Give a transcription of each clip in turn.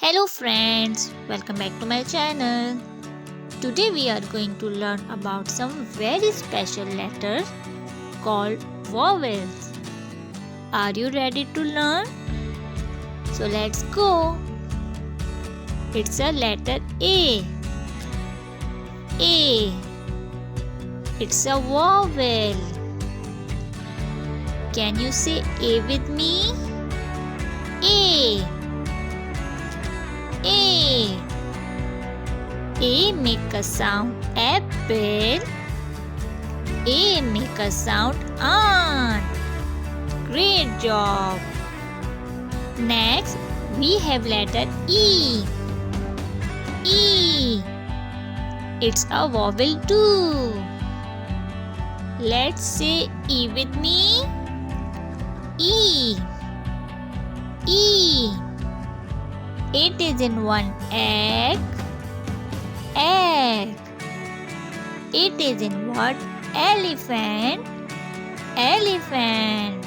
Hello friends, welcome back to my channel. Today we are going to learn about some very special letters called vowels. Are you ready to learn? So let's go. It's a letter A. A. It's a vowel. Can you say A with me? A. A. A make a sound apple. A make a sound ant. Great job. Next we have letter E. E. It's a vowel too. Let's say E with me. E. E. It is in one egg. Egg. It is in what? Elephant. Elephant.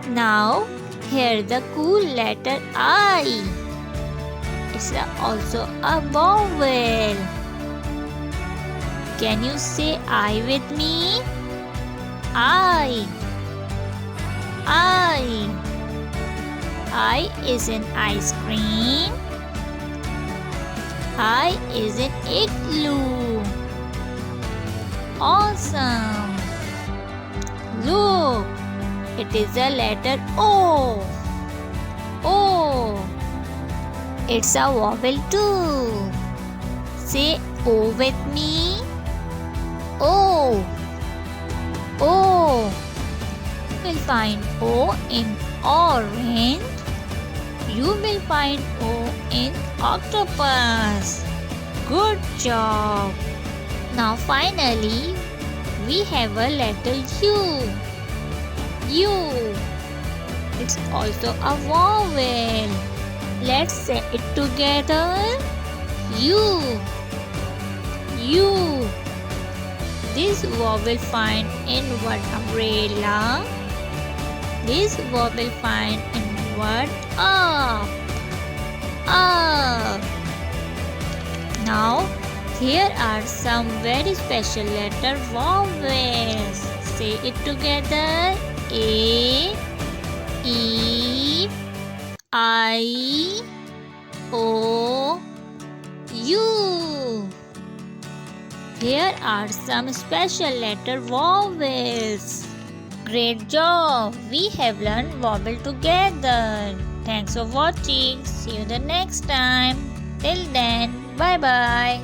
Now, here the cool letter I. It's also a vowel. Can you say I with me? I. I is in ice cream. I is in igloo. Awesome. Look, it is a letter O. O. It's a vowel too. Say O with me. O. O. You will find O in orange. You will find O in octopus. Good job. Now finally, we have a letter U. U. It's also a vowel. Let's say it together. U. U. This vowel find in what? Umbrella. This vowel find in what? Up. Up. Now, here are some very special letter vowels. Say it together. A, E, I, O, U. Here are some special letter vowels. Great job! We have learned vowel together. Thanks for watching. See you the next time. Till then, bye bye.